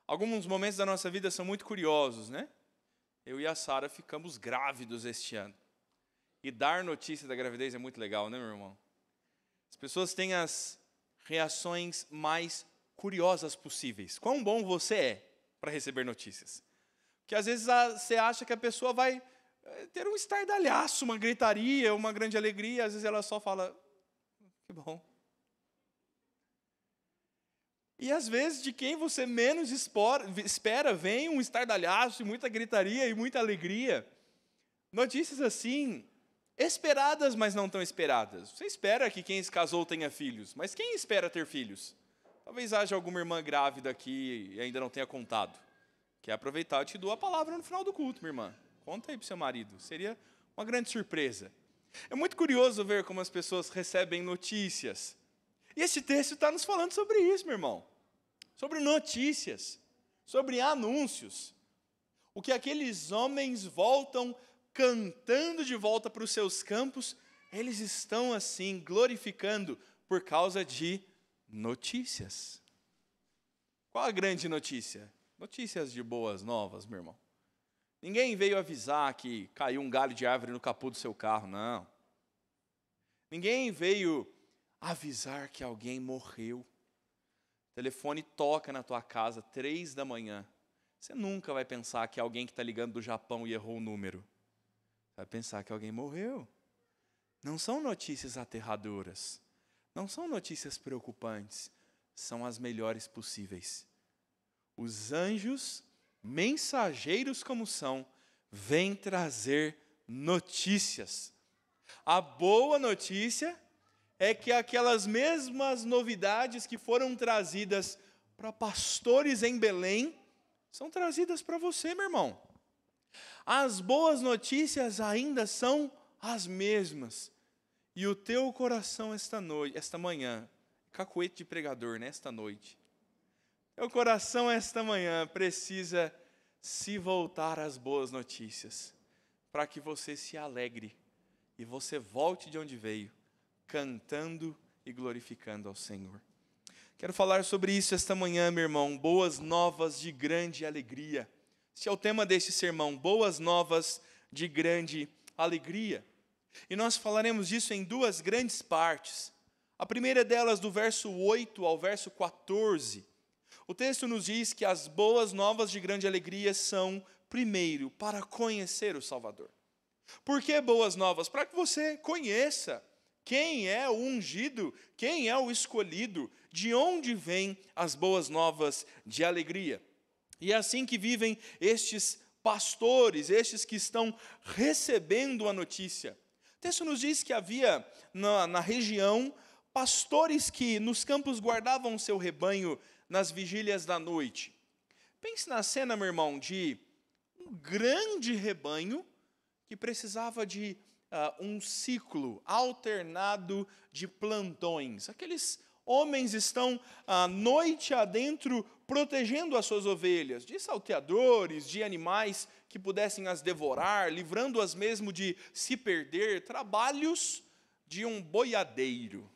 Alguns momentos da nossa vida são muito curiosos, né? Eu e a Sara ficamos grávidos este ano. E dar notícia da gravidez é muito legal, né, meu irmão? As pessoas têm as reações mais curiosas possíveis. Quão bom você é para receber notícias. Porque às vezes você acha que a pessoa vai ter um estardalhaço, uma gritaria, uma grande alegria. Às vezes ela só fala, que bom. E às vezes de quem você menos espera vem um estardalhaço, muita gritaria e muita alegria. Notícias assim, esperadas, mas não tão esperadas. Você espera que quem se casou tenha filhos, mas quem espera ter filhos? Talvez haja alguma irmã grávida aqui e ainda não tenha contado. Quer aproveitar, eu te dou a palavra no final do culto, minha irmã. Conta aí para o seu marido. Seria uma grande surpresa. É muito curioso ver como as pessoas recebem notícias. E esse texto está nos falando sobre isso, meu irmão. Sobre notícias, sobre anúncios. O que aqueles homens voltam cantando de volta para os seus campos, eles estão assim, glorificando por causa de notícias. Qual a grande notícia? Notícias de boas novas, meu irmão. Ninguém veio avisar que caiu um galho de árvore no capô do seu carro, não. Ninguém veio avisar que alguém morreu. O telefone toca na tua casa 3 da manhã. Você nunca vai pensar que é alguém que está ligando do Japão e errou o número. Vai pensar que alguém morreu. Não são notícias aterradoras. Não são notícias preocupantes. São as melhores possíveis. Os anjos, mensageiros como são, vêm trazer notícias. A boa notícia é que aquelas mesmas novidades que foram trazidas para pastores em Belém, são trazidas para você, meu irmão. As boas notícias ainda são as mesmas. E o teu coração esta manhã, cacuete de pregador, nesta noite, teu coração esta manhã precisa se voltar às boas notícias, para que você se alegre e você volte de onde veio, cantando e glorificando ao Senhor. Quero falar sobre isso esta manhã, meu irmão, boas novas de grande alegria. Esse é o tema deste sermão, boas novas de grande alegria. E nós falaremos disso em 2 grandes partes. A primeira delas, do verso 8 ao verso 14. O texto nos diz que as boas novas de grande alegria são, primeiro, para conhecer o Salvador. Por que boas novas? Para que você conheça quem é o ungido, quem é o escolhido, de onde vêm as boas novas de alegria. E é assim que vivem estes pastores, estes que estão recebendo a notícia. O texto nos diz que havia na região pastores que nos campos guardavam o seu rebanho nas vigílias da noite. Pense na cena, meu irmão, de um grande rebanho que precisava de um ciclo alternado de plantões. Aqueles homens estão noite adentro protegendo as suas ovelhas de salteadores, de animais que pudessem as devorar, livrando-as mesmo de se perder, trabalhos de um boiadeiro.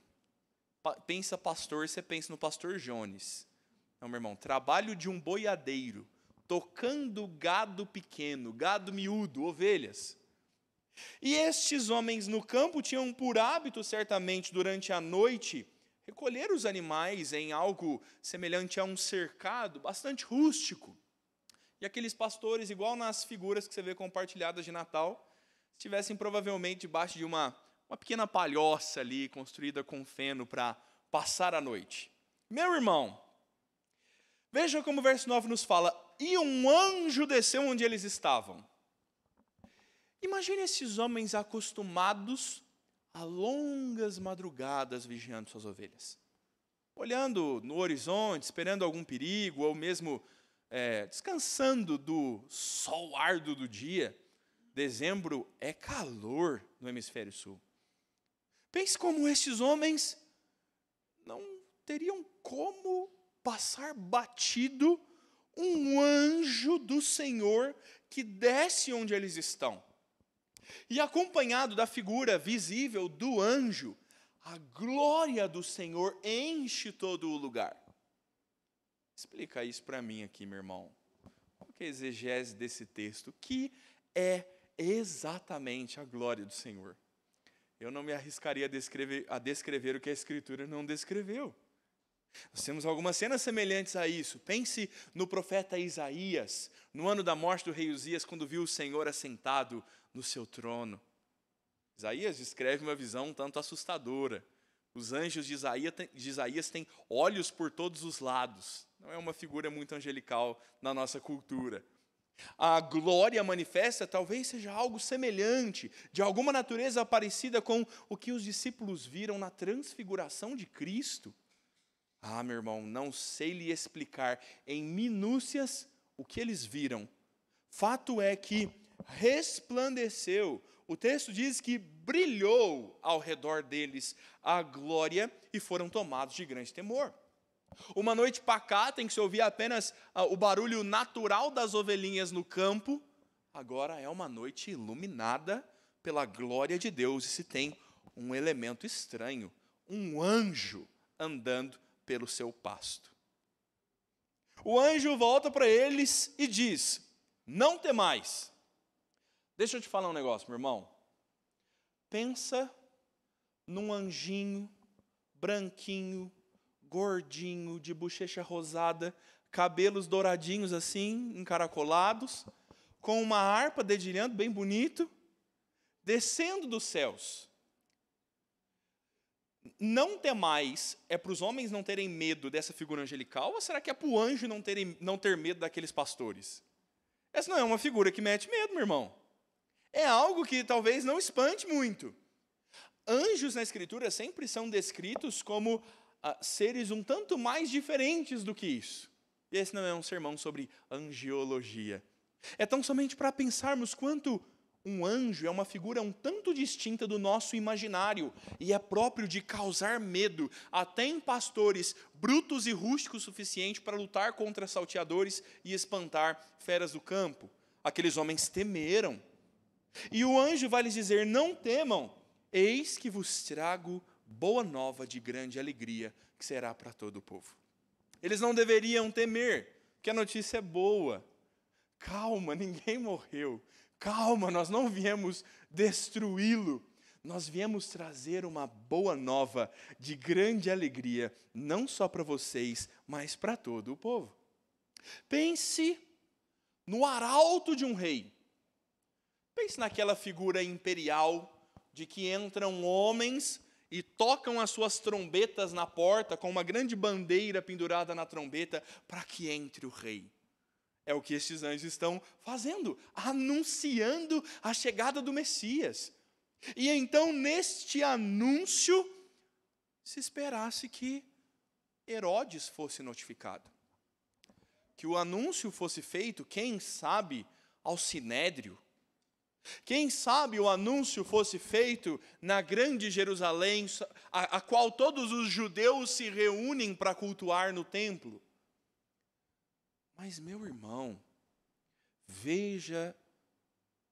Pensa pastor, você pensa no pastor Jones. Não, meu irmão, trabalho de um boiadeiro, tocando gado pequeno, gado miúdo, ovelhas. E estes homens no campo tinham por hábito, certamente, durante a noite, recolher os animais em algo semelhante a um cercado, bastante rústico. E aqueles pastores, igual nas figuras que você vê compartilhadas de Natal, estivessem provavelmente debaixo de uma pequena palhoça ali, construída com feno para passar a noite. Meu irmão, veja como o verso 9 nos fala, e um anjo desceu onde eles estavam. Imagine esses homens acostumados a longas madrugadas vigiando suas ovelhas. Olhando no horizonte, esperando algum perigo, ou mesmo descansando do sol árduo do dia. Dezembro é calor no hemisfério sul. Pense como estes homens não teriam como passar batido um anjo do Senhor que desce onde eles estão. E acompanhado da figura visível do anjo, a glória do Senhor enche todo o lugar. Explica isso para mim aqui, meu irmão. Qual que é a exegese desse texto? O que é exatamente a glória do Senhor? Eu não me arriscaria a descrever o que a Escritura não descreveu. Nós temos algumas cenas semelhantes a isso. Pense no profeta Isaías, no ano da morte do rei Uzias, quando viu o Senhor assentado no seu trono. Isaías descreve uma visão um tanto assustadora. Os anjos de Isaías têm olhos por todos os lados. Não é uma figura muito angelical na nossa cultura. A glória manifesta talvez seja algo semelhante, de alguma natureza parecida com o que os discípulos viram na transfiguração de Cristo. Ah, meu irmão, não sei lhe explicar em minúcias o que eles viram. Fato é que resplandeceu. O texto diz que brilhou ao redor deles a glória e foram tomados de grande temor. Uma noite pacata em que se ouvia apenas o barulho natural das ovelhinhas no campo, agora é uma noite iluminada pela glória de Deus e se tem um elemento estranho, um anjo andando pelo seu pasto. O anjo volta para eles e diz: não temais. Deixa eu te falar um negócio, meu irmão. Pensa num anjinho branquinho, gordinho, de bochecha rosada, cabelos douradinhos assim, encaracolados, com uma harpa dedilhando bem bonito, descendo dos céus. Não temais, é para os homens não terem medo dessa figura angelical, ou será que é para o anjo não ter medo daqueles pastores? Essa não é uma figura que mete medo, meu irmão. É algo que talvez não espante muito. Anjos na Escritura sempre são descritos como seres um tanto mais diferentes do que isso. E esse não é um sermão sobre angiologia. É tão somente para pensarmos quanto um anjo é uma figura um tanto distinta do nosso imaginário e é próprio de causar medo até em pastores brutos e rústicos o suficiente para lutar contra salteadores e espantar feras do campo. Aqueles homens temeram. E o anjo vai lhes dizer: não temam, eis que vos trago boa nova de grande alegria, que será para todo o povo. Eles não deveriam temer, porque a notícia é boa. Calma, ninguém morreu. Calma, nós não viemos destruí-lo. Nós viemos trazer uma boa nova de grande alegria, não só para vocês, mas para todo o povo. Pense no arauto de um rei. Pense naquela figura imperial de que entram homens e tocam as suas trombetas na porta com uma grande bandeira pendurada na trombeta para que entre o rei. É o que estes anjos estão fazendo, anunciando a chegada do Messias. E então, neste anúncio, se esperasse que Herodes fosse notificado. Que o anúncio fosse feito, quem sabe, ao Sinédrio. Quem sabe o anúncio fosse feito na grande Jerusalém, a qual todos os judeus se reúnem para cultuar no templo. Mas, meu irmão, veja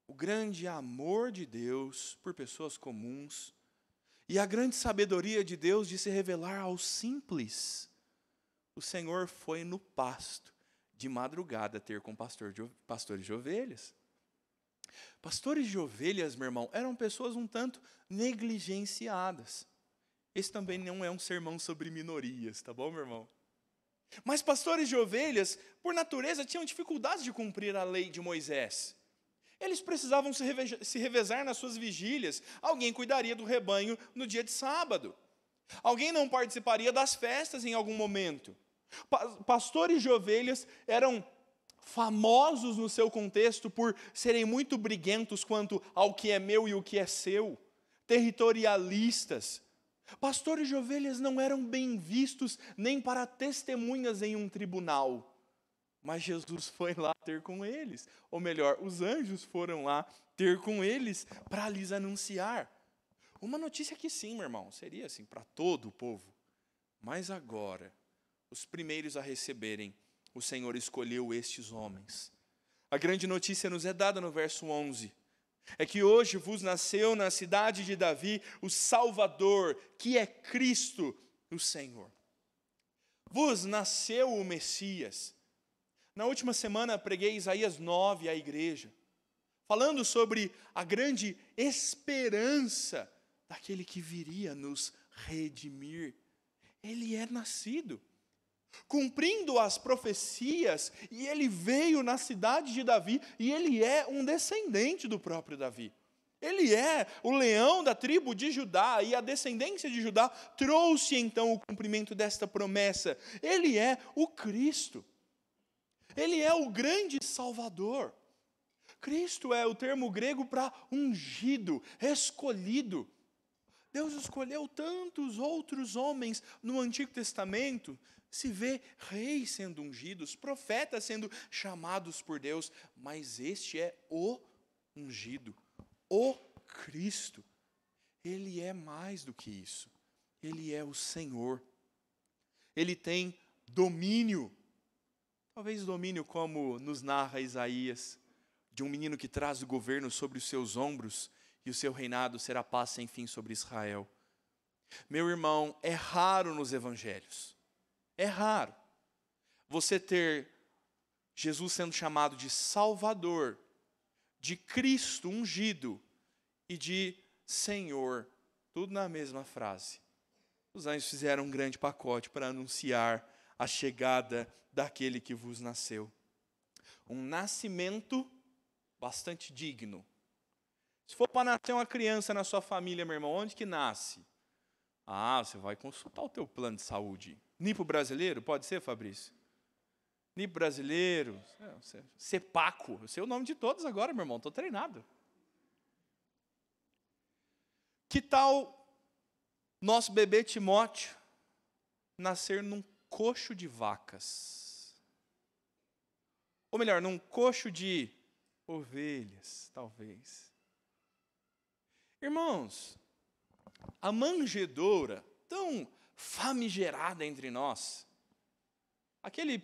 o grande amor de Deus por pessoas comuns e a grande sabedoria de Deus de se revelar aos simples. O Senhor foi no pasto, de madrugada, ter com pastores de ovelhas. Pastores de ovelhas, meu irmão, eram pessoas um tanto negligenciadas. Esse também não é um sermão sobre minorias, tá bom, meu irmão? Mas pastores de ovelhas, por natureza, tinham dificuldades de cumprir a lei de Moisés. Eles precisavam se revezar nas suas vigílias. Alguém cuidaria do rebanho no dia de sábado. Alguém não participaria das festas em algum momento. Pastores de ovelhas eram famosos no seu contexto por serem muito briguentos quanto ao que é meu e o que é seu, territorialistas. Pastores de ovelhas não eram bem vistos nem para testemunhas em um tribunal, mas Jesus foi lá ter com eles, ou melhor, os anjos foram lá ter com eles para lhes anunciar. Uma notícia que sim, meu irmão, seria assim para todo o povo, mas agora, os primeiros a receberem, o Senhor escolheu estes homens. A grande notícia nos é dada no verso 11. É que hoje vos nasceu na cidade de Davi o Salvador, que é Cristo, o Senhor. Vos nasceu o Messias. Na última semana preguei Isaías 9 à igreja, falando sobre a grande esperança daquele que viria nos redimir. Ele é nascido, cumprindo as profecias, e ele veio na cidade de Davi, e ele é um descendente do próprio Davi. Ele é o leão da tribo de Judá, e a descendência de Judá trouxe então o cumprimento desta promessa. Ele é o Cristo. Ele é o grande Salvador. Cristo é o termo grego para ungido, escolhido. Deus escolheu tantos outros homens no Antigo Testamento. Se vê reis sendo ungidos, profetas sendo chamados por Deus, mas este é o ungido, o Cristo. Ele é mais do que isso. Ele é o Senhor. Ele tem domínio. Talvez domínio como nos narra Isaías, de um menino que traz o governo sobre os seus ombros, e o seu reinado será paz sem fim sobre Israel. Meu irmão, é raro nos evangelhos, é raro você ter Jesus sendo chamado de Salvador, de Cristo ungido e de Senhor, tudo na mesma frase. Os anjos fizeram um grande pacote para anunciar a chegada daquele que vos nasceu. Um nascimento bastante digno. Se for para nascer uma criança na sua família, meu irmão, onde que nasce? Você vai consultar o teu plano de saúde. NIPO brasileiro? Pode ser, Fabrício? NIPO brasileiro, CEPACO. Eu sei o nome de todos agora, meu irmão, estou treinado. Que tal nosso bebê Timóteo nascer num coxo de vacas? Ou melhor, num coxo de ovelhas, talvez. Irmãos, a manjedoura, tão famigerada entre nós, aquele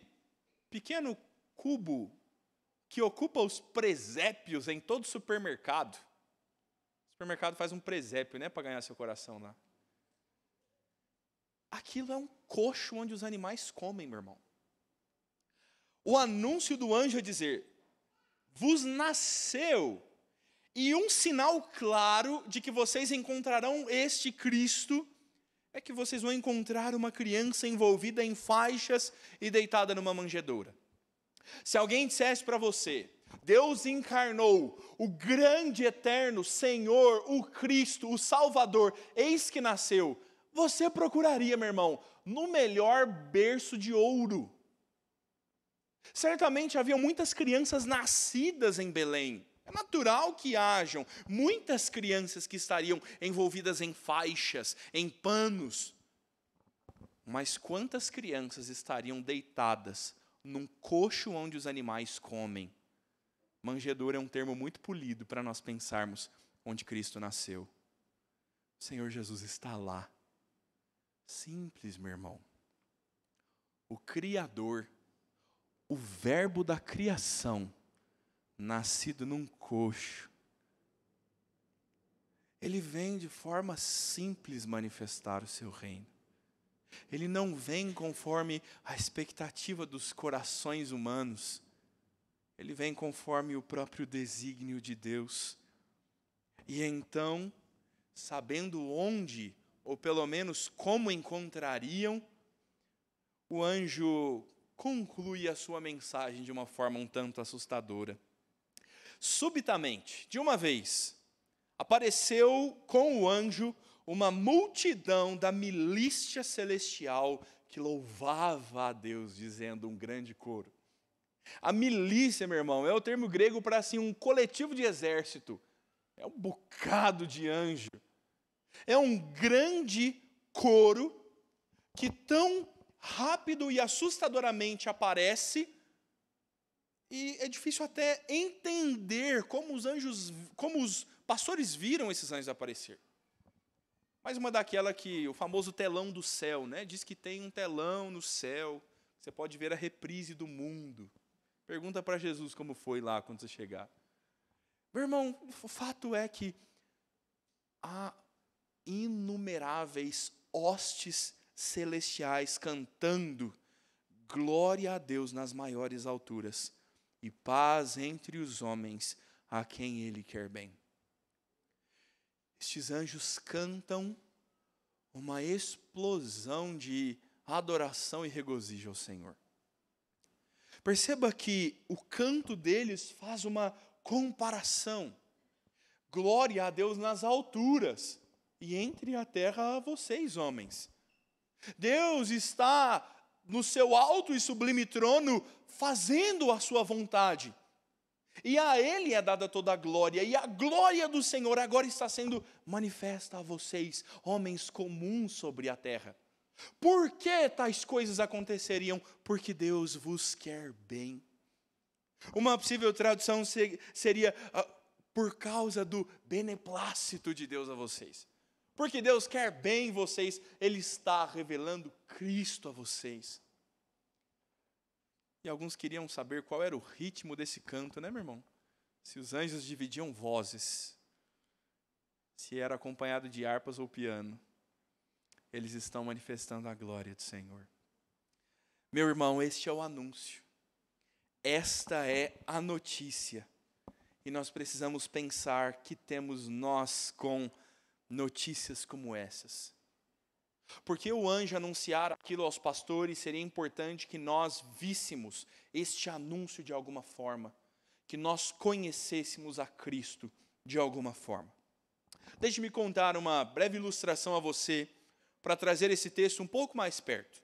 pequeno cubo que ocupa os presépios em todo supermercado. O supermercado faz um presépio, né, para ganhar seu coração lá. Aquilo é um coxo onde os animais comem, meu irmão. O anúncio do anjo é dizer: vos nasceu, e um sinal claro de que vocês encontrarão este Cristo é que vocês vão encontrar uma criança envolvida em faixas e deitada numa manjedoura. Se alguém dissesse para você: Deus encarnou o grande eterno Senhor, o Cristo, o Salvador, eis que nasceu, você procuraria, meu irmão, no melhor berço de ouro. Certamente haviam muitas crianças nascidas em Belém. É natural que hajam muitas crianças que estariam envolvidas em faixas, em panos. Mas quantas crianças estariam deitadas num coxo onde os animais comem? Manjedoura é um termo muito polido para nós pensarmos onde Cristo nasceu. O Senhor Jesus está lá. Simples, meu irmão. O Criador, o verbo da criação, nascido num coxo. Ele vem de forma simples manifestar o seu reino. Ele não vem conforme a expectativa dos corações humanos. Ele vem conforme o próprio desígnio de Deus. E então, sabendo onde, ou pelo menos como encontrariam, o anjo conclui a sua mensagem de uma forma um tanto assustadora. Subitamente, de uma vez, apareceu com o anjo uma multidão da milícia celestial que louvava a Deus, dizendo um grande coro. A milícia, meu irmão, é o termo grego para assim, um coletivo de exército. É um bocado de anjo. É um grande coro que tão rápido e assustadoramente aparece, e é difícil até entender como os pastores viram esses anjos aparecer. Mais uma daquela que, o famoso telão do céu, né? Diz que tem um telão no céu, você pode ver a reprise do mundo. Pergunta para Jesus como foi lá quando você chegar. Meu irmão, o fato é que há inumeráveis hostes celestiais cantando: glória a Deus nas maiores alturas e paz entre os homens a quem Ele quer bem. Estes anjos cantam uma explosão de adoração e regozijo ao Senhor. Perceba que o canto deles faz uma comparação. Glória a Deus nas alturas e entre a terra a vocês, homens. Deus está no seu alto e sublime trono fazendo a sua vontade. E a Ele é dada toda a glória, e a glória do Senhor agora está sendo manifesta a vocês, homens comuns sobre a terra. Por que tais coisas aconteceriam? Porque Deus vos quer bem. Uma possível tradução seria por causa do beneplácito de Deus a vocês. Porque Deus quer bem vocês, Ele está revelando Cristo a vocês. E alguns queriam saber qual era o ritmo desse canto, né, meu irmão? Se os anjos dividiam vozes, se era acompanhado de harpas ou piano. Eles estão manifestando a glória do Senhor. Meu irmão, este é o anúncio. Esta é a notícia. E nós precisamos pensar que temos nós com notícias como essas. Porque o anjo anunciar aquilo aos pastores, seria importante que nós víssemos este anúncio de alguma forma, que nós conhecêssemos a Cristo de alguma forma. Deixe-me contar uma breve ilustração a você, para trazer esse texto um pouco mais perto.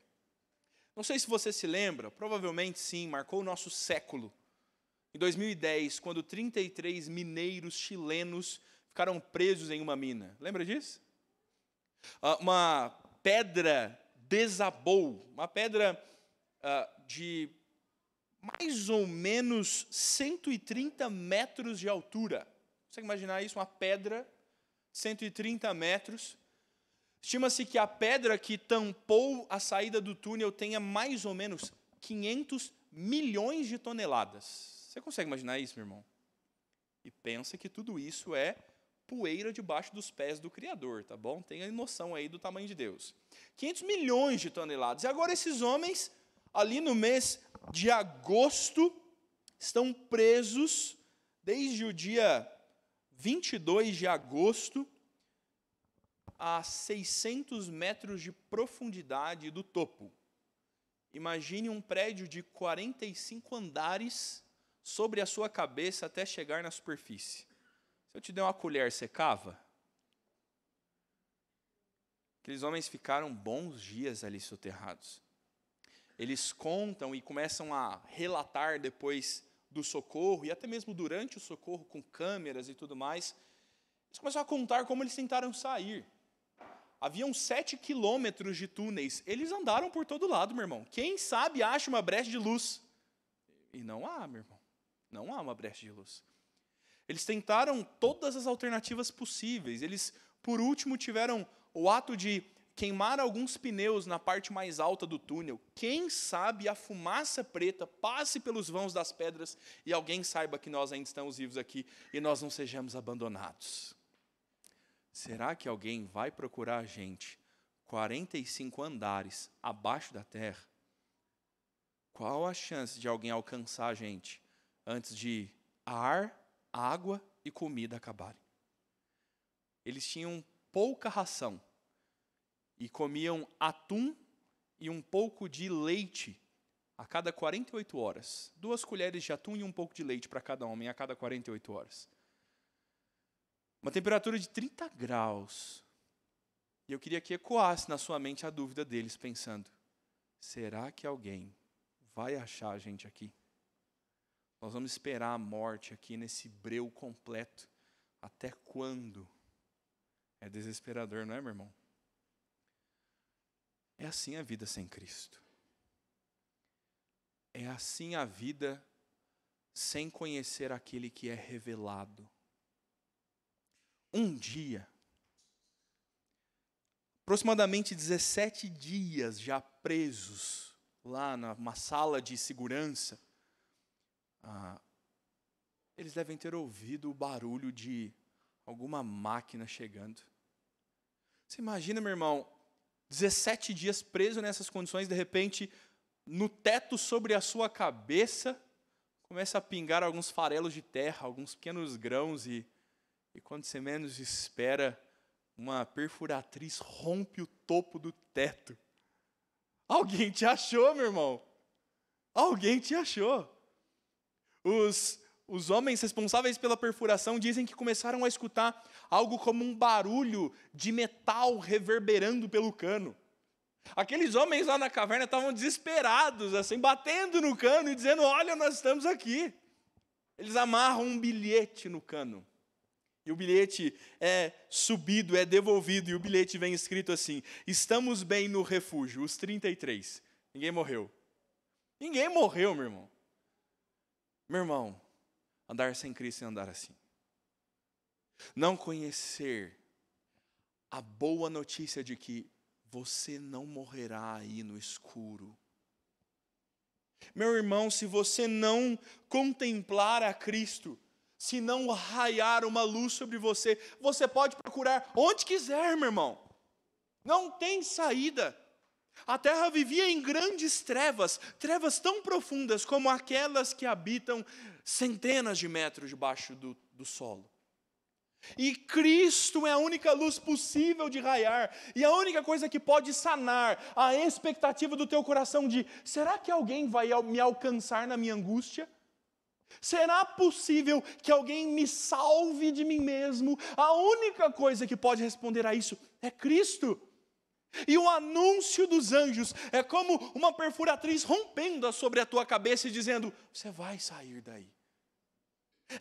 Não sei se você se lembra, provavelmente sim, marcou o nosso século. Em 2010, quando 33 mineiros chilenos ficaram presos em uma mina. Lembra disso? Uma pedra desabou, uma pedra de mais ou menos 130 metros de altura. Você consegue imaginar isso? Uma pedra, 130 metros. Estima-se que a pedra que tampou a saída do túnel tenha mais ou menos 500 milhões de toneladas. Você consegue imaginar isso, meu irmão? E pensa que tudo isso é poeira debaixo dos pés do Criador, tá bom? Tenha noção aí do tamanho de Deus. 500 milhões de toneladas. E agora esses homens, ali no mês de agosto, estão presos desde o dia 22 de agosto, a 600 metros de profundidade do topo. Imagine um prédio de 45 andares sobre a sua cabeça até chegar na superfície. Se eu te der uma colher, você cava? Aqueles homens ficaram bons dias ali soterrados. Eles contam e começam a relatar depois do socorro, e até mesmo durante o socorro, com câmeras e tudo mais, eles começam a contar como eles tentaram sair. Haviam 7 quilômetros de túneis. Eles andaram por todo lado, meu irmão. Quem sabe acha uma brecha de luz. E não há, meu irmão. Não há uma brecha de luz. Eles tentaram todas as alternativas possíveis. Eles, por último, tiveram o ato de queimar alguns pneus na parte mais alta do túnel. Quem sabe a fumaça preta passe pelos vãos das pedras e alguém saiba que nós ainda estamos vivos aqui e nós não sejamos abandonados. Será que alguém vai procurar a gente 45 andares abaixo da terra? Qual a chance de alguém alcançar a gente antes de ar, água e comida acabarem? Eles tinham pouca ração e comiam atum e um pouco de leite a cada 48 horas. 2 colheres de atum e um pouco de leite para cada homem a cada 48 horas. Uma temperatura de 30 graus. E eu queria que ecoasse na sua mente a dúvida deles, pensando: será que alguém vai achar a gente aqui? Nós vamos esperar a morte aqui nesse breu completo. Até quando? É desesperador, não é, meu irmão? É assim a vida sem Cristo. É assim a vida sem conhecer aquele que é revelado. Um dia, aproximadamente 17 dias já presos lá numa sala de segurança, eles devem ter ouvido o barulho de alguma máquina chegando. Você imagina, meu irmão, 17 dias preso nessas condições, de repente, no teto sobre a sua cabeça, começa a pingar alguns farelos de terra, alguns pequenos grãos, e quando você menos espera, uma perfuratriz rompe o topo do teto. Alguém te achou, meu irmão. Alguém te achou. Os homens responsáveis pela perfuração dizem que começaram a escutar algo como um barulho de metal reverberando pelo cano. Aqueles homens lá na caverna estavam desesperados, assim, batendo no cano e dizendo: olha, nós estamos aqui. Eles amarram um bilhete no cano. E o bilhete é subido, é devolvido, e o bilhete vem escrito assim: estamos bem no refúgio, os 33. Ninguém morreu. Ninguém morreu, meu irmão. Meu irmão, andar sem Cristo é andar assim. Não conhecer a boa notícia de que você não morrerá aí no escuro. Meu irmão, se você não contemplar a Cristo, se não raiar uma luz sobre você, você pode procurar onde quiser, meu irmão. Não tem saída. A terra vivia em grandes trevas, trevas tão profundas como aquelas que habitam centenas de metros debaixo do solo. E Cristo é a única luz possível de raiar, e a única coisa que pode sanar a expectativa do teu coração de: será que alguém vai me alcançar na minha angústia? Será possível que alguém me salve de mim mesmo? A única coisa que pode responder a isso é Cristo. E o anúncio dos anjos é como uma perfuratriz rompendo sobre a tua cabeça e dizendo: você vai sair daí.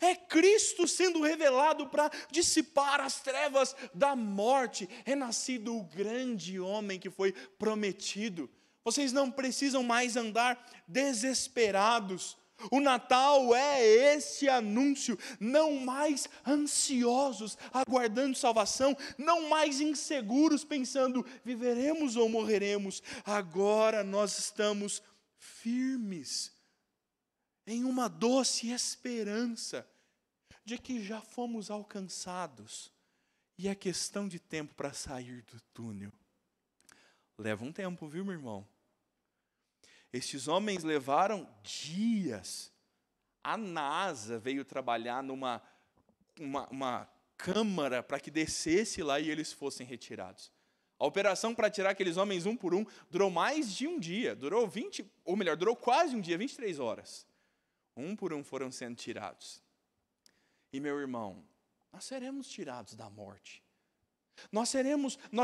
É Cristo sendo revelado para dissipar as trevas da morte. É nascido o grande homem que foi prometido. Vocês não precisam mais andar desesperados. O Natal é esse anúncio, não mais ansiosos, aguardando salvação, não mais inseguros, pensando: viveremos ou morreremos. Agora nós estamos firmes, em uma doce esperança de que já fomos alcançados, e é questão de tempo para sair do túnel. Leva um tempo, viu, meu irmão? Estes homens levaram dias. A NASA veio trabalhar numa uma câmara para que descesse lá e eles fossem retirados. A operação para tirar aqueles homens um por um durou mais de um dia, durou quase um dia, 23 horas. Um por um foram sendo tirados. E meu irmão, nós seremos tirados da morte. Nós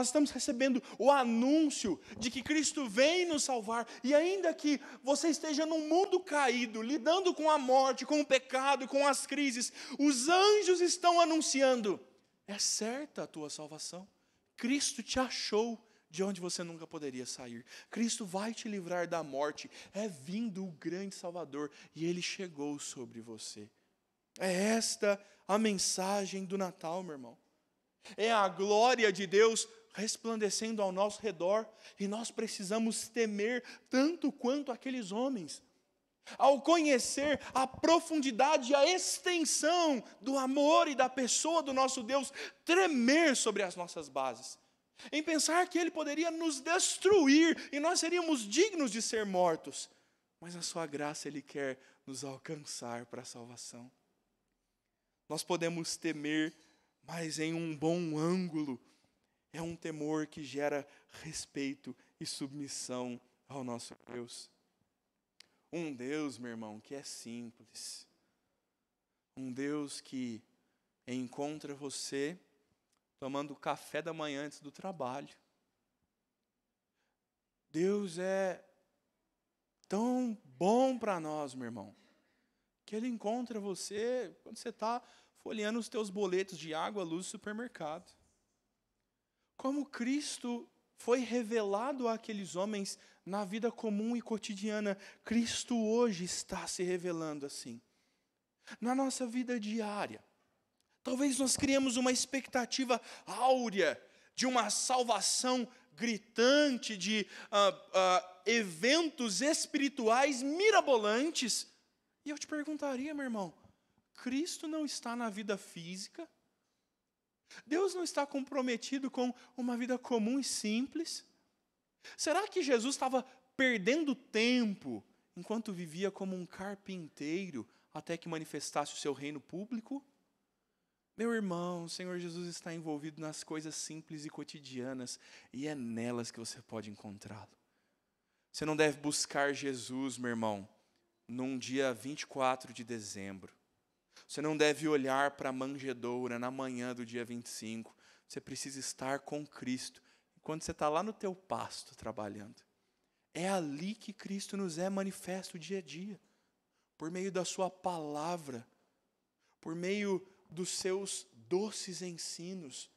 estamos recebendo o anúncio de que Cristo vem nos salvar, e ainda que você esteja num mundo caído, lidando com a morte, com o pecado, com as crises, os anjos estão anunciando: é certa a tua salvação. Cristo te achou de onde você nunca poderia sair. Cristo vai te livrar da morte. É vindo o grande Salvador, e Ele chegou sobre você. É esta a mensagem do Natal, meu irmão. É a glória de Deus resplandecendo ao nosso redor, e nós precisamos temer tanto quanto aqueles homens. Ao conhecer a profundidade e a extensão do amor e da pessoa do nosso Deus, tremer sobre as nossas bases, em pensar que Ele poderia nos destruir e nós seríamos dignos de ser mortos, mas na sua graça Ele quer nos alcançar para a salvação. Nós podemos temer, mas em um bom ângulo. É um temor que gera respeito e submissão ao nosso Deus. Um Deus, meu irmão, que é simples. Um Deus que encontra você tomando café da manhã antes do trabalho. Deus é tão bom para nós, meu irmão, que Ele encontra você quando você está folheando os teus boletos de água, luz do supermercado. Como Cristo foi revelado àqueles homens na vida comum e cotidiana, Cristo hoje está se revelando assim. Na nossa vida diária, talvez nós criemos uma expectativa áurea de uma salvação gritante, de eventos espirituais mirabolantes. E eu te perguntaria, meu irmão, Cristo não está na vida física? Deus não está comprometido com uma vida comum e simples? Será que Jesus estava perdendo tempo enquanto vivia como um carpinteiro até que manifestasse o seu reino público? Meu irmão, o Senhor Jesus está envolvido nas coisas simples e cotidianas, e é nelas que você pode encontrá-lo. Você não deve buscar Jesus, meu irmão, num dia 24 de dezembro. Você não deve olhar para a manjedoura na manhã do dia 25. Você precisa estar com Cristo enquanto você está lá no teu pasto trabalhando. É ali que Cristo nos é manifesto dia a dia, por meio da sua palavra, por meio dos seus doces ensinos,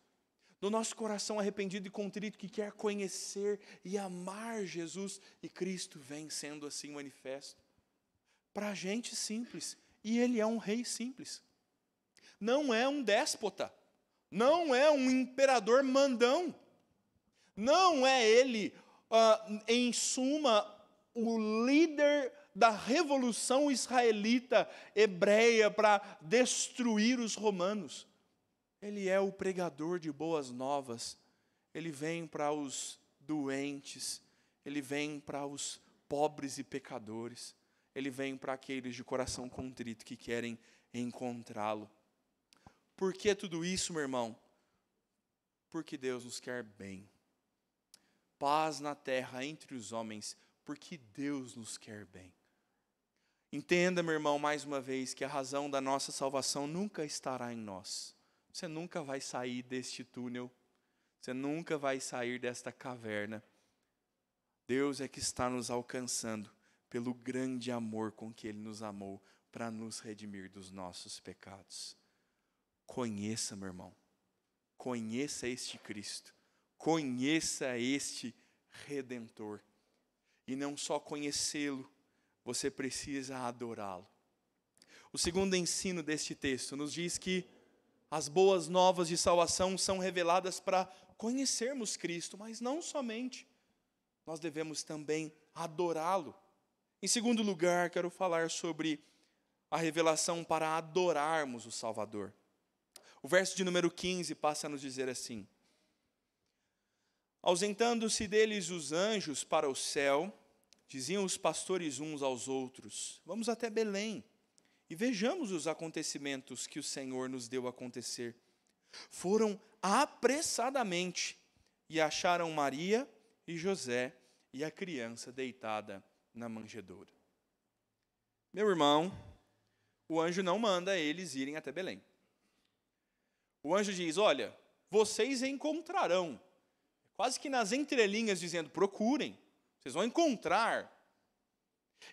do nosso coração arrependido e contrito que quer conhecer e amar Jesus, e Cristo vem sendo assim manifesto. Para a gente simples, e Ele é um rei simples. Não é um déspota, não é um imperador mandão, não é Ele, em suma, o líder da revolução israelita hebreia para destruir os romanos. Ele é o pregador de boas novas. Ele vem para os doentes, ele vem para os pobres e pecadores, ele vem para aqueles de coração contrito que querem encontrá-lo. Por que tudo isso, meu irmão? Porque Deus nos quer bem. Paz na terra entre os homens, porque Deus nos quer bem. Entenda, meu irmão, mais uma vez, que a razão da nossa salvação nunca estará em nós. Você nunca vai sair deste túnel, você nunca vai sair desta caverna. Deus é que está nos alcançando pelo grande amor com que Ele nos amou para nos redimir dos nossos pecados. Conheça, meu irmão, conheça este Cristo, conheça este Redentor. E não só conhecê-lo, você precisa adorá-lo. O segundo ensino deste texto nos diz que as boas novas de salvação são reveladas para conhecermos Cristo, mas não somente. Nós devemos também adorá-lo. Em segundo lugar, quero falar sobre a revelação para adorarmos o Salvador. O verso de número 15 passa a nos dizer assim: ausentando-se deles os anjos para o céu, diziam os pastores uns aos outros: vamos até Belém e vejamos os acontecimentos que o Senhor nos deu a acontecer. Foram apressadamente e acharam Maria e José e a criança deitada na manjedoura. Meu irmão, o anjo não manda eles irem até Belém. O anjo diz: olha, vocês encontrarão. Quase que nas entrelinhas dizendo: procurem, vocês vão encontrar.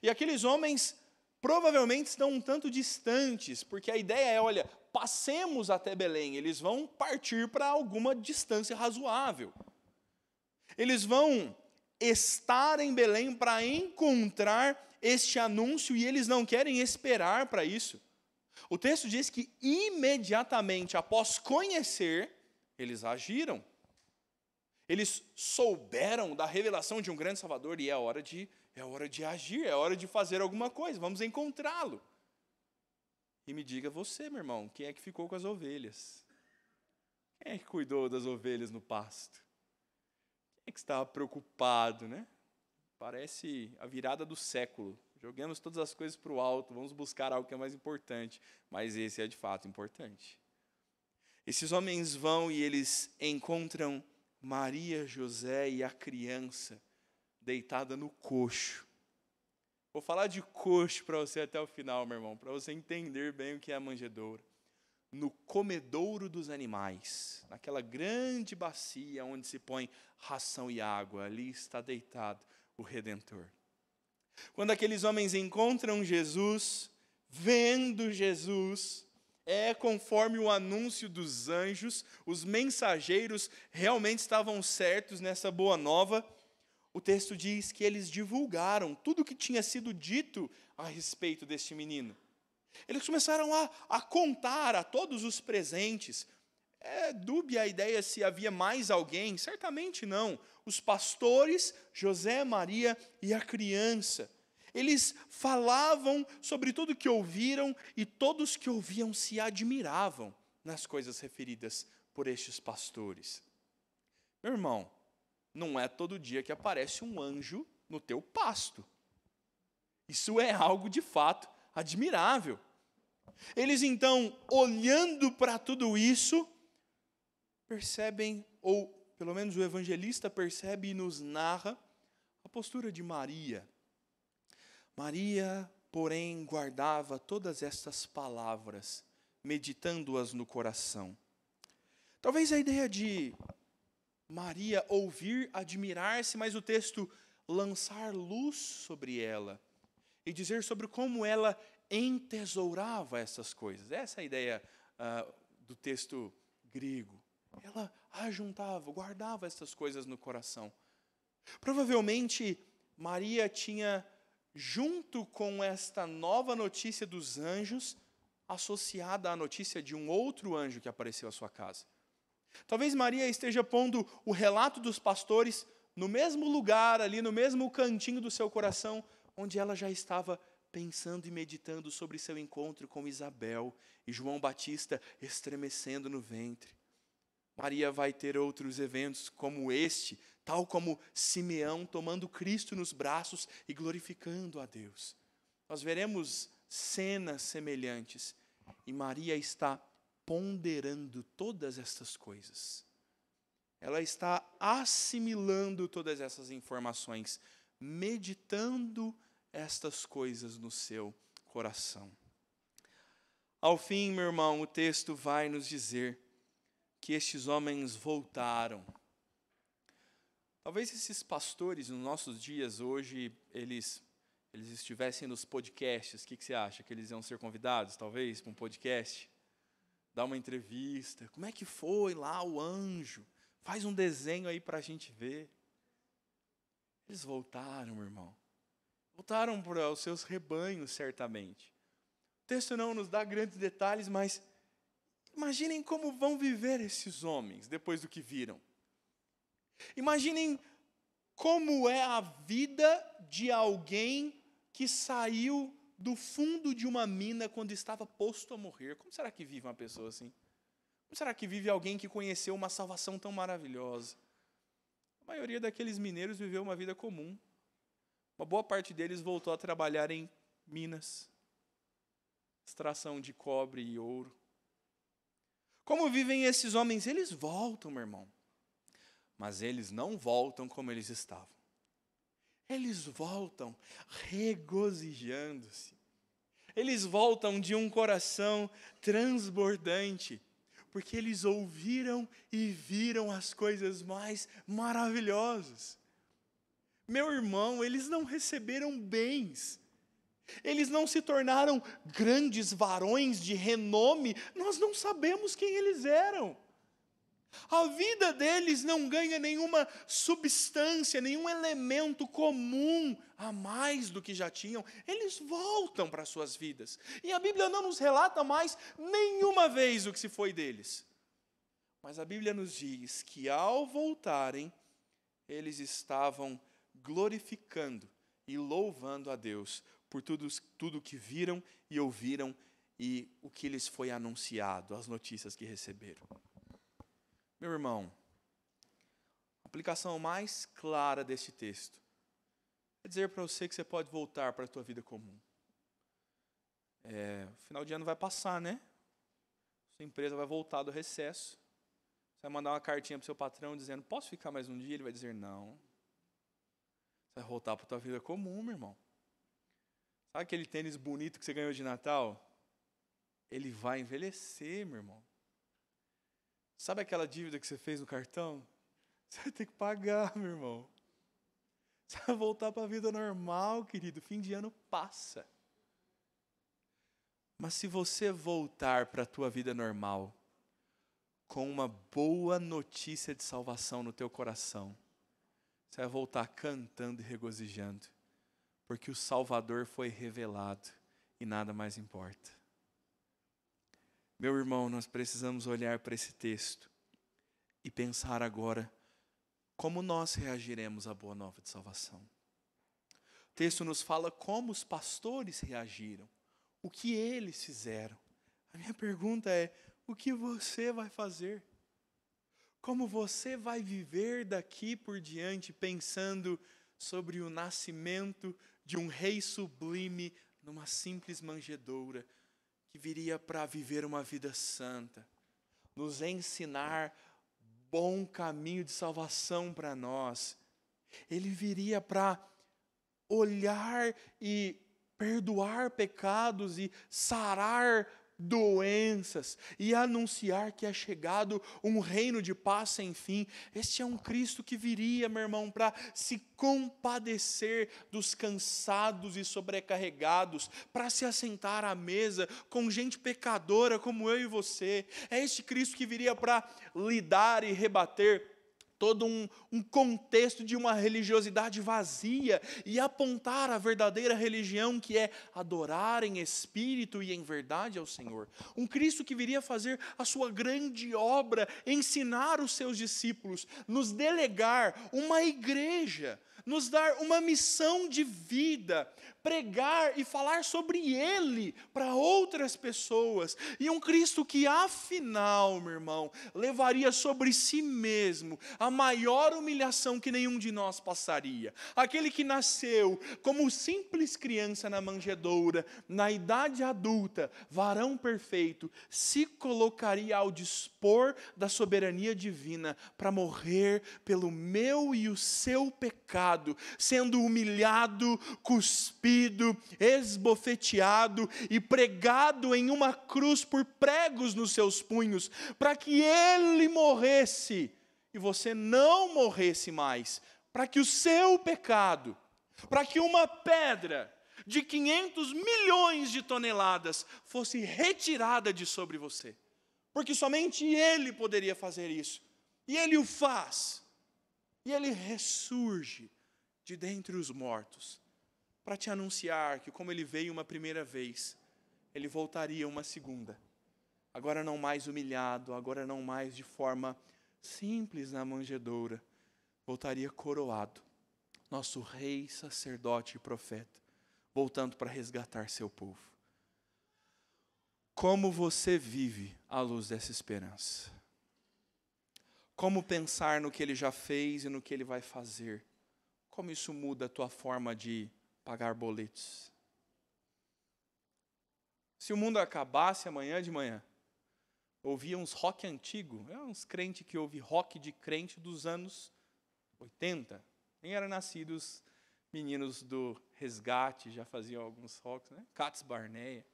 E aqueles homens provavelmente estão um tanto distantes, porque a ideia é: olha, passemos até Belém. Eles vão partir para alguma distância razoável. Eles vão estar em Belém para encontrar este anúncio e eles não querem esperar para isso. O texto diz que imediatamente após conhecer, eles agiram. Eles souberam da revelação de um grande Salvador e é hora de agir, é hora de fazer alguma coisa, vamos encontrá-lo. E me diga você, meu irmão, quem é que ficou com as ovelhas? Quem é que cuidou das ovelhas no pasto? Quem é que estava preocupado, né? Parece a virada do século. Jogamos todas as coisas para o alto, vamos buscar algo que é mais importante. Mas esse é de fato importante. Esses homens vão e eles encontram Maria, José e a criança deitada no coxo. Vou falar de coxo para você até o final, meu irmão, para você entender bem o que é a manjedoura. No comedouro dos animais, naquela grande bacia onde se põe ração e água, ali está deitado o Redentor. Quando aqueles homens encontram Jesus, vendo Jesus, é conforme o anúncio dos anjos, os mensageiros realmente estavam certos nessa boa nova. O texto diz que eles divulgaram tudo o que tinha sido dito a respeito deste menino. Eles começaram a contar a todos os presentes. É dúbia a ideia se havia mais alguém, certamente não. Os pastores, José, Maria e a criança. Eles falavam sobre tudo o que ouviram e todos que ouviam se admiravam nas coisas referidas por estes pastores. Meu irmão, não é todo dia que aparece um anjo no teu pasto. Isso é algo de fato admirável. Eles então, olhando para tudo isso, percebem, ou pelo menos o evangelista percebe e nos narra, a postura de Maria. Maria, porém, guardava todas estas palavras, meditando-as no coração. Talvez a ideia de Maria ouvir, admirar-se, mas o texto lançar luz sobre ela e dizer sobre como ela entesourava essas coisas. Essa é a ideia do texto grego. Ela ajuntava, guardava essas coisas no coração. Provavelmente, Maria tinha, junto com esta nova notícia dos anjos, associada à notícia de um outro anjo que apareceu à sua casa. Talvez Maria esteja pondo o relato dos pastores no mesmo lugar, ali no mesmo cantinho do seu coração, onde ela já estava pensando e meditando sobre seu encontro com Isabel e João Batista estremecendo no ventre. Maria vai ter outros eventos como este, tal como Simeão tomando Cristo nos braços e glorificando a Deus. Nós veremos cenas semelhantes e Maria está ponderando todas estas coisas. Ela está assimilando todas essas informações, meditando estas coisas no seu coração. Ao fim, meu irmão, o texto vai nos dizer que estes homens voltaram. Talvez esses pastores, nos nossos dias hoje, eles estivessem nos podcasts. O que você acha? Que eles iam ser convidados, talvez, para um podcast? Dar uma entrevista. Como é que foi lá o anjo? Faz um desenho aí para a gente ver. Eles voltaram, meu irmão. Voltaram para os seus rebanhos, certamente. O texto não nos dá grandes detalhes, mas imaginem como vão viver esses homens depois do que viram. Imaginem como é a vida de alguém que saiu do fundo de uma mina quando estava posto a morrer. Como será que vive uma pessoa assim? Como será que vive alguém que conheceu uma salvação tão maravilhosa? A maioria daqueles mineiros viveu uma vida comum. Uma boa parte deles voltou a trabalhar em minas, extração de cobre e ouro. Como vivem esses homens? Eles voltam, meu irmão. Mas eles não voltam como eles estavam. Eles voltam regozijando-se. Eles voltam de um coração transbordante, porque eles ouviram e viram as coisas mais maravilhosas. Meu irmão, eles não receberam bens. Eles não se tornaram grandes varões de renome. Nós não sabemos quem eles eram. A vida deles não ganha nenhuma substância, nenhum elemento comum a mais do que já tinham. Eles voltam para suas vidas. E a Bíblia não nos relata mais nenhuma vez o que se foi deles. Mas a Bíblia nos diz que ao voltarem, eles estavam glorificando e louvando a Deus por tudo que viram e ouviram e o que lhes foi anunciado, as notícias que receberam. Meu irmão, a aplicação mais clara deste texto é dizer para você que você pode voltar para a tua vida comum. Final de ano vai passar, né? Sua empresa vai voltar do recesso. Você vai mandar uma cartinha para o seu patrão dizendo, posso ficar mais um dia? Ele vai dizer, não. Você vai voltar para a tua vida comum, meu irmão. Sabe aquele tênis bonito que você ganhou de Natal? Ele vai envelhecer, meu irmão. Sabe aquela dívida que você fez no cartão? Você vai ter que pagar, meu irmão. Você vai voltar para a vida normal, querido. Fim de ano passa. Mas se você voltar para a tua vida normal, com uma boa notícia de salvação no teu coração, você vai voltar cantando e regozijando, porque o Salvador foi revelado e nada mais importa. Meu irmão, nós precisamos olhar para esse texto e pensar agora como nós reagiremos à boa nova de salvação. O texto nos fala como os pastores reagiram, o que eles fizeram. A minha pergunta é, o que você vai fazer? Como você vai viver daqui por diante pensando sobre o nascimento de um rei sublime numa simples manjedoura, que viria para viver uma vida santa, nos ensinar bom caminho de salvação para nós. Ele viria para olhar e perdoar pecados e sarar doenças e anunciar que é chegado um reino de paz sem fim. Este é um Cristo que viria, meu irmão, para se compadecer dos cansados e sobrecarregados, para se assentar à mesa com gente pecadora como eu e você. É este Cristo que viria para lidar e rebater todo um contexto de uma religiosidade vazia e apontar a verdadeira religião, que é adorar em espírito e em verdade ao Senhor. Um Cristo que viria fazer a sua grande obra, ensinar os seus discípulos, nos delegar uma igreja, nos dar uma missão de vida, pregar e falar sobre Ele para outras pessoas. E um Cristo que, afinal, meu irmão, levaria sobre si mesmo a maior humilhação que nenhum de nós passaria. Aquele que nasceu como simples criança na manjedoura, na idade adulta, varão perfeito, se colocaria ao dispor da soberania divina para morrer pelo meu e o seu pecado, sendo humilhado, cuspido, esbofeteado e pregado em uma cruz por pregos nos seus punhos, para que ele morresse e você não morresse mais, para que o seu pecado, para que uma pedra de 500 milhões de toneladas fosse retirada de sobre você, porque somente ele poderia fazer isso, e ele o faz, e ele ressurge de dentre os mortos, para te anunciar que, como ele veio uma primeira vez, ele voltaria uma segunda. Agora não mais humilhado, agora não mais de forma simples na manjedoura, voltaria coroado, nosso rei, sacerdote e profeta, voltando para resgatar seu povo. Como você vive à luz dessa esperança? Como pensar no que ele já fez e no que ele vai fazer? Como isso muda a tua forma de pagar boletos? Se o mundo acabasse amanhã de manhã, ouvia uns rock antigo, uns crentes que ouvem rock de crente dos anos 80. Nem eram nascidos meninos do Resgate, já faziam alguns rocks, né? Cats Barneia.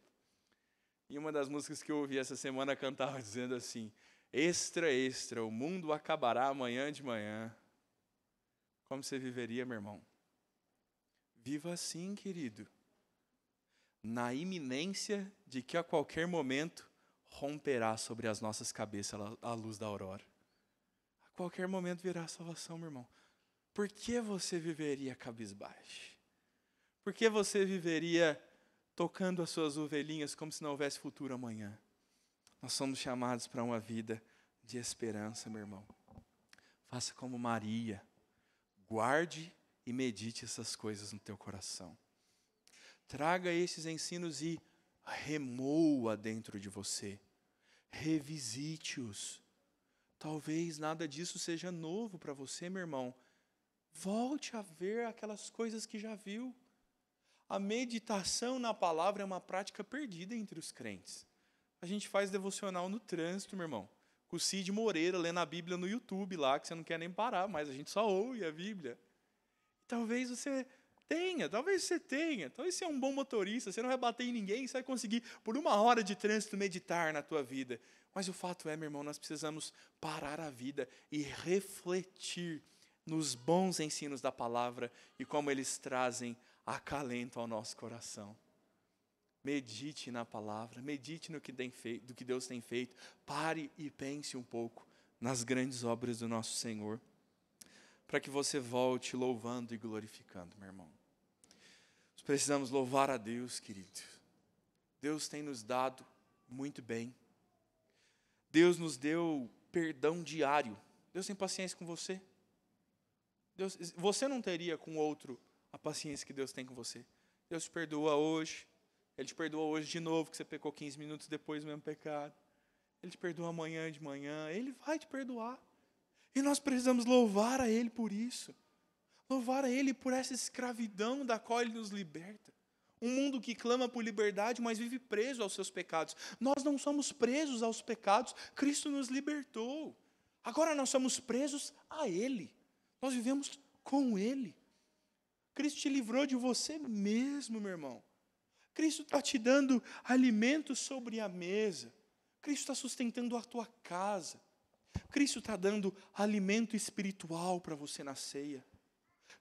E uma das músicas que eu ouvi essa semana cantava dizendo assim: extra, extra, o mundo acabará amanhã de manhã. Como você viveria, meu irmão? Viva assim, querido, na iminência de que a qualquer momento romperá sobre as nossas cabeças a luz da aurora. A qualquer momento virá a salvação, meu irmão. Por que você viveria cabisbaixo? Por que você viveria tocando as suas ovelhinhas como se não houvesse futuro amanhã? Nós somos chamados para uma vida de esperança, meu irmão. Faça como Maria. Guarde e medite essas coisas no teu coração. Traga esses ensinos e remoa dentro de você. Revisite-os. Talvez nada disso seja novo para você, meu irmão. Volte a ver aquelas coisas que já viu. A meditação na palavra é uma prática perdida entre os crentes. A gente faz devocional no trânsito, meu irmão. Com o Cid Moreira, lendo a Bíblia no YouTube lá, que você não quer nem parar, mas a gente só ouve a Bíblia. Talvez você tenha, talvez você é um bom motorista, você não vai bater em ninguém, você vai conseguir, por 1 hora de trânsito, meditar na tua vida. Mas o fato é, meu irmão, nós precisamos parar a vida e refletir nos bons ensinos da palavra e como eles trazem acalento ao nosso coração. Medite na palavra, medite no que Deus tem feito, pare e pense um pouco nas grandes obras do nosso Senhor, para que você volte louvando e glorificando, meu irmão. Nós precisamos louvar a Deus, querido. Deus tem nos dado muito bem. Deus nos deu perdão diário. Deus tem paciência com você. Você não teria com outro a paciência que Deus tem com você. Deus te perdoa hoje. Ele te perdoa hoje de novo, que você pecou 15 minutos depois do mesmo pecado. Ele te perdoa amanhã de manhã. Ele vai te perdoar. E nós precisamos louvar a Ele por isso. Louvar a Ele por essa escravidão da qual Ele nos liberta. Um mundo que clama por liberdade, mas vive preso aos seus pecados. Nós não somos presos aos pecados, Cristo nos libertou. Agora nós somos presos a Ele. Nós vivemos com Ele. Cristo te livrou de você mesmo, meu irmão. Cristo está te dando alimento sobre a mesa. Cristo está sustentando a tua casa. Cristo está dando alimento espiritual para você na ceia.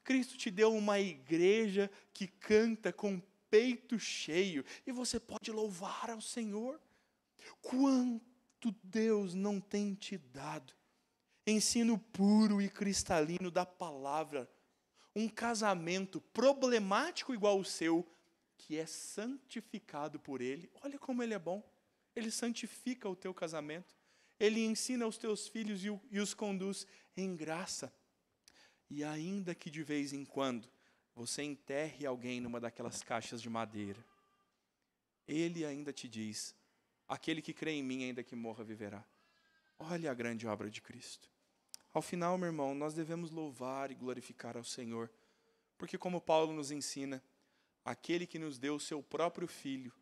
Cristo te deu uma igreja que canta com peito cheio. E você pode louvar ao Senhor. Quanto Deus não tem te dado. Ensino puro e cristalino da palavra. Um casamento problemático igual o seu, que é santificado por Ele. Olha como Ele é bom. Ele santifica o teu casamento. Ele ensina os teus filhos e os conduz em graça. E ainda que de vez em quando você enterre alguém numa daquelas caixas de madeira, Ele ainda te diz, aquele que crê em mim, ainda que morra, viverá. Olha a grande obra de Cristo. Ao final, meu irmão, nós devemos louvar e glorificar ao Senhor, porque como Paulo nos ensina, aquele que nos deu o seu próprio Filho,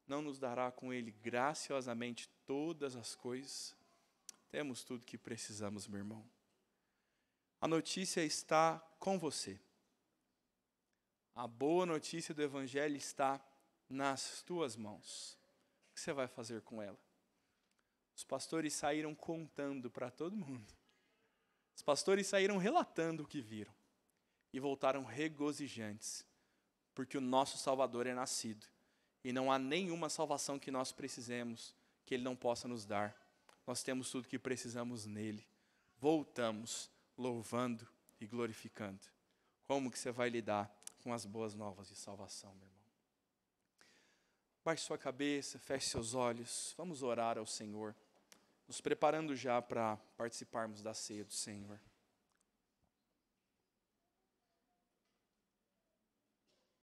não nos dará com Ele graciosamente todas as coisas? Temos tudo que precisamos, meu irmão. A notícia está com você. A boa notícia do Evangelho está nas tuas mãos. O que você vai fazer com ela? Os pastores saíram contando para todo mundo. Os pastores saíram relatando o que viram. E voltaram regozijantes, porque o nosso Salvador é nascido. E não há nenhuma salvação que nós precisemos, que Ele não possa nos dar. Nós temos tudo que precisamos nele. Voltamos louvando e glorificando. Como que você vai lidar com as boas novas de salvação, meu irmão? Baixe sua cabeça, feche seus olhos. Vamos orar ao Senhor, nos preparando já para participarmos da ceia do Senhor.